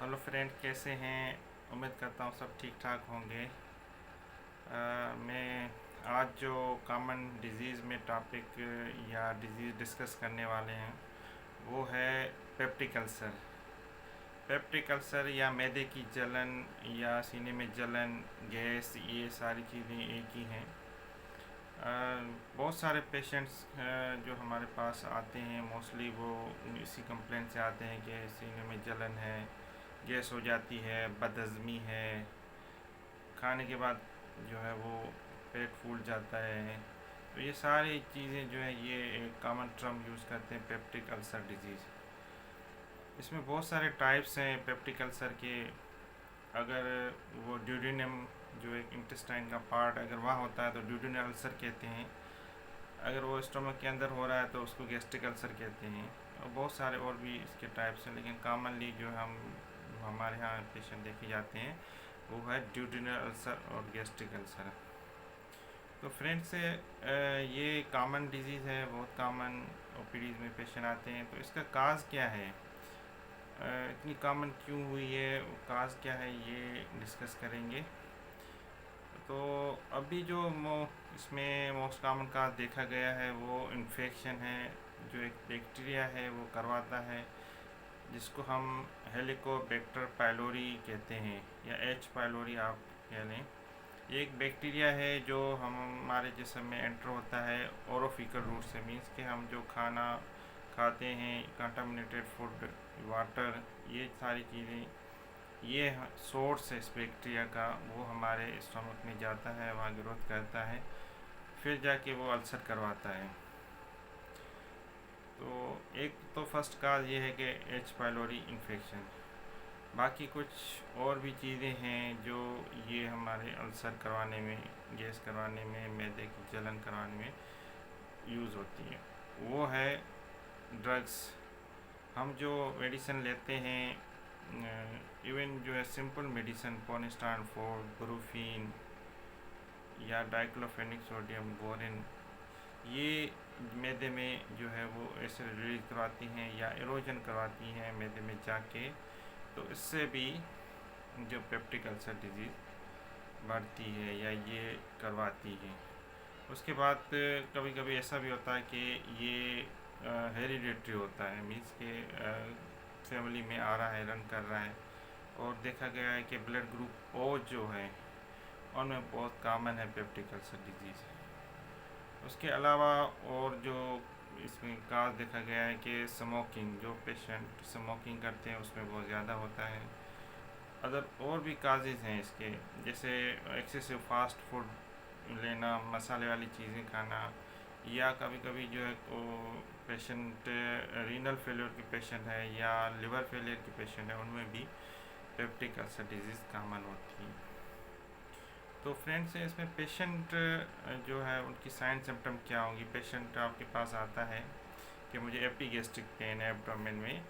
Hello friend, कैसे हैं? उम्मीद करता हूँ सब ठीक ठाक होंगे। मैं आज जो कॉमन डिजीज़ में टॉपिक या डिजीज़ डिस्कस करने वाले हैं वो है पेप्टिक अल्सर। पेप्टिक अल्सर या मैदे की जलन या सीने में जलन, गैस, ये सारी चीज़ें एक ही हैं। बहुत सारे पेशेंट्स जो हमारे पास आते हैं मोस्टली वो इसी कंप्लेंट से आते हैं कि सीने में जलन है, गैस हो जाती है, बदहज़मी है, खाने के बाद जो है वो पेट फूल जाता है। तो ये सारी चीज़ें जो है ये एक कॉमन टर्म यूज़ करते हैं, पेप्टिक अल्सर डिजीज़। इसमें बहुत सारे टाइप्स हैं पेप्टिक अल्सर के। अगर वो ड्यूडेनम जो एक इंटेस्टाइन का पार्ट अगर वहाँ होता है तो ड्यूडेनल अल्सर कहते हैं। अगर वो स्टमक के अंदर हो रहा है तो उसको गैस्ट्रिक अल्सर कहते हैं। और बहुत सारे और भी इसके टाइप्स हैं, लेकिन कॉमनली जो हम हमारे यहाँ पेशेंट देखे जाते हैं वो है ड्यूडेनल अल्सर और गैस्ट्रिक अल्सर। तो फ्रेंड्स, ये कॉमन डिजीज़ है, बहुत कॉमन ओपीडीज़ में पेशेंट आते हैं। तो इसका काज क्या है, इतनी कॉमन क्यों हुई है, काज क्या है, ये डिस्कस करेंगे। तो अभी जो इसमें मोस्ट कॉमन काज देखा गया है वो इन्फेक्शन है, जो एक बैक्टीरिया है वो करवाता है, जिसको हम हेलिकोबैक्टर पाइलोरी कहते हैं या एच पाइलोरी आप कह लें। ये एक बैक्टीरिया है जो हमारे जिस्म में एंटर होता है ओरोफिकल रूट से। मीन्स कि हम जो खाना खाते हैं, कंटामिनेटेड फूड, वाटर, ये सारी चीज़ें, ये सोर्स है इस बैक्टीरिया का, वो हमारे स्टमक में जाता है, वहाँ ग्रोथ करता है, फिर जाके वो अल्सर करवाता है। तो एक तो फर्स्ट काज ये है कि एच पाइलोरी इन्फेक्शन। बाकी कुछ और भी चीज़ें हैं जो ये हमारे अल्सर करवाने में, गैस करवाने में, मैदे की जलन करवाने में यूज़ होती हैं। वो है ड्रग्स। हम जो मेडिसिन लेते हैं, इवन जो है सिंपल मेडिसिन, पोनेस्टान 4, ब्रूफीन या डाइक्लोफेनिक सोडियम बोरिन, ये मैदे में जो है वो एसिड रिलीज करवाती हैं या इरोजन करवाती हैं मैदे में जाके। तो इससे भी जो पेप्टिक अल्सर डिजीज़ बढ़ती है या ये करवाती है। उसके बाद कभी कभी ऐसा भी होता है कि ये हेरिडेटरी होता है, मीन्स के फैमिली में आ रहा है, रन कर रहा है। और देखा गया है कि ब्लड ग्रुप ओ जो है उनमें बहुत कॉमन है पेप्टिक अल्सर डिजीज़। उसके अलावा और जो इसमें काज देखा गया है कि स्मोकिंग, जो पेशेंट स्मोकिंग करते हैं उसमें बहुत ज़्यादा होता है। अदर और भी काजेज़ हैं इसके, जैसे एक्सेसिव फास्ट फूड लेना, मसाले वाली चीज़ें खाना, या कभी कभी जो है वो पेशेंट रीनल फेलियर के पेशेंट है या लिवर फेलियर के पेशेंट है, उनमें भी पेप्टिक अल्सर डिजीज़ कॉमन होती है। तो फ्रेंड्स, इसमें पेशेंट जो है उनकी साइन सिम्टम क्या होंगी। पेशेंट आपके पास आता है कि मुझे एपिगैस्ट्रिक पेन है एब्डोमेन में,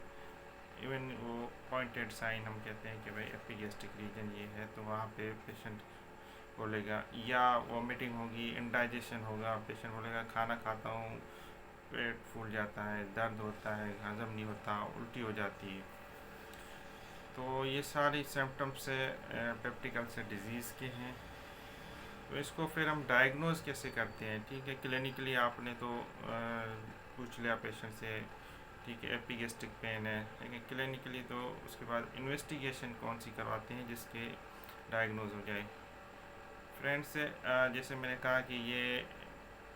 इवन वो पॉइंटेड साइन हम कहते हैं कि भाई एपिगैस्ट्रिक रीजन ये है, तो वहाँ पे पेशेंट बोलेगा, या वॉमिटिंग होगी, इंडाइजेशन होगा, पेशेंट बोलेगा खाना खाता हूँ पेट फूल जाता है, दर्द होता है, हजम नहीं होता, उल्टी हो जाती है। तो ये सारी सिम्टम्स पेप्टिक अल्सर डिजीज़ के हैं। तो इसको फिर हम डायग्नोज कैसे करते हैं, ठीक है। क्लिनिकली आपने तो पूछ लिया पेशेंट से, ठीक है, एपिगैस्ट्रिक पेन है, लेकिन क्लिनिकली तो उसके बाद इन्वेस्टिगेशन कौन सी करवाते हैं जिसके डायग्नोज हो जाए। फ्रेंड्स, जैसे मैंने कहा कि ये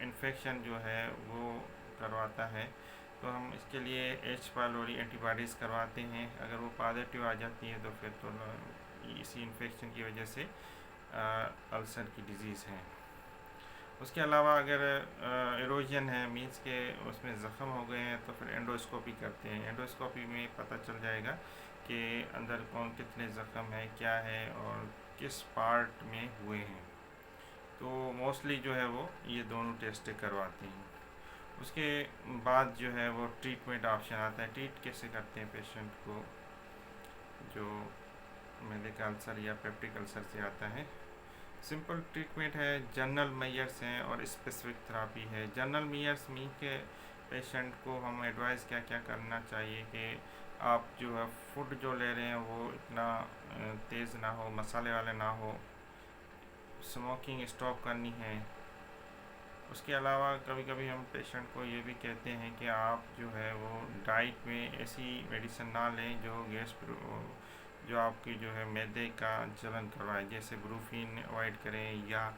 इन्फेक्शन जो है वो करवाता है, तो हम इसके लिए एच पाइलोरी एंटीबॉडीज़ करवाते हैं। अगर वो पॉजिटिव आ जाती है तो फिर तो इसी इन्फेक्शन की वजह से अल्सर की डिज़ीज़ है। उसके अलावा अगर इरोजन है, मीन्स के उसमें ज़ख़म हो गए हैं, तो फिर एंडोस्कोपी करते हैं। एंडोस्कोपी में पता चल जाएगा कि अंदर कौन कितने ज़ख़म है, क्या है और किस पार्ट में हुए हैं। तो मोस्टली जो है वो ये दोनों टेस्ट करवाते हैं। उसके बाद जो है वो ट्रीटमेंट ऑप्शन आता है। ट्रीट कैसे करते हैं पेशेंट को जो मैदे का अल्सर या पेप्टिक अल्सर से आता है। सिंपल ट्रीटमेंट है, जनरल मेजर्स हैं और स्पेसिफिक थेरापी है। जनरल मेजर्स मीन के पेशेंट को हम एडवाइस क्या क्या करना चाहिए कि आप जो है फूड जो ले रहे हैं वो इतना तेज़ ना हो, मसाले वाले ना हो, स्मोकिंग स्टॉप करनी है। उसके अलावा कभी कभी हम पेशेंट को ये भी कहते हैं कि आप जो है वो डाइट में ऐसी मेडिसिन ना लें जो जो आपकी जो है मैदे का जलन करवाए, जैसे ब्रूफिन अवॉइड करें या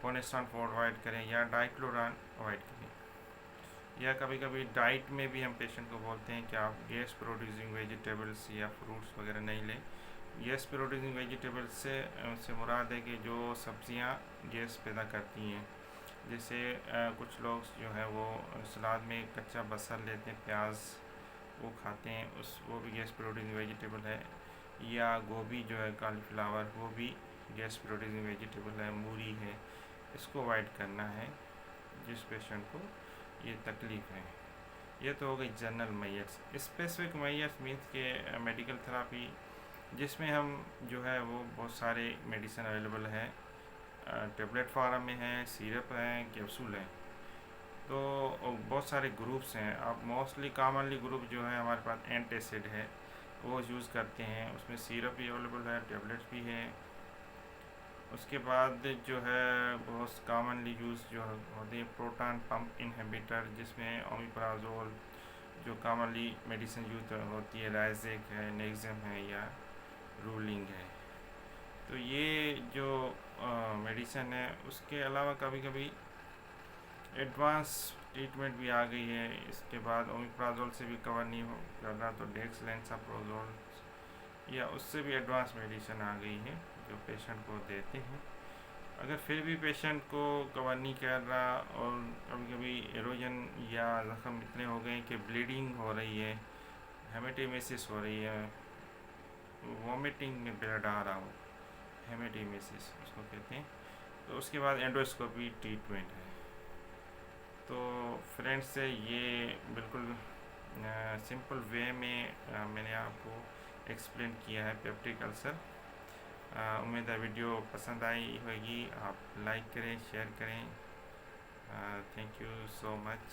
कोनेस्टॉन अवॉइड करें या डाइक्लोरान अवॉइड करें। या कभी कभी डाइट में भी हम पेशेंट को बोलते हैं कि आप गैस प्रोड्यूसिंग वेजिटेबल्स या फ्रूट्स वगैरह नहीं लें। गैस प्रोड्यूसिंग वेजिटेबल्स से मुराद है कि जो सब्जियां गैस पैदा करती हैं। जैसे कुछ लोग जो है वो सलाद में कच्चा बसर लेते हैं, प्याज वो खाते हैं, वो भी गैस प्रोड्यूसिंग वेजिटेबल है। या गोभी जो है, कॉलीफ्लावर, वो भी गैस प्रोड्यूसिंग वेजिटेबल है। मूली है, इसको अवॉइड करना है जिस पेशेंट को ये तकलीफ़ है। ये तो हो गई general measures. Specific measures means के मेडिकल थेरापी, जिसमें हम जो है वो बहुत सारे मेडिसिन अवेलेबल है, टेबलेट फॉर्म में है, सिरप है, कैप्सूल है। तो बहुत सारे ग्रुप्स हैं। अब मोस्टली कॉमनली ग्रुप जो है हमारे पास एंटासिड है, वो यूज़ करते हैं। उसमें सिरप भी अवेलेबल है, टेबलेट्स भी है। उसके बाद जो है बहुत कॉमनली यूज़ जो होती है प्रोटॉन पंप इनहिबिटर, जिसमें ओमिप्राजोल जो कॉमनली मेडिसिन यूज होती है, राइजेक है, नेक्सम है या रूलिंग है। तो ये जो मेडिसिन है, उसके अलावा कभी कभी एडवांस ट्रीटमेंट भी आ गई है। इसके बाद ओमिप्राजोल से भी कवर नहीं हो करना तो डेक्सलेंसाप्रोजोल या उससे भी एडवांस मेडिसिन आ गई है जो पेशेंट को देते हैं। अगर फिर भी पेशेंट को कवर नहीं कर रहा और कभी कभी एरोजन या ज़ख्म इतने हो गए कि ब्लीडिंग हो रही है, हेमेटेमेसिस हो रही है, वॉमिटिंग में ब्लड आ रहा हो, हेमेटेमेसिस उसको कहते हैं, तो उसके बाद एंडोस्कोपी ट्रीटमेंट है। तो फ्रेंड्स ये बिल्कुल सिंपल वे में मैंने आपको एक्सप्लेन किया है पेप्टिक अल्सर। उम्मीद है वीडियो पसंद आई होगी। आप लाइक करें, शेयर करें। Thank you so much.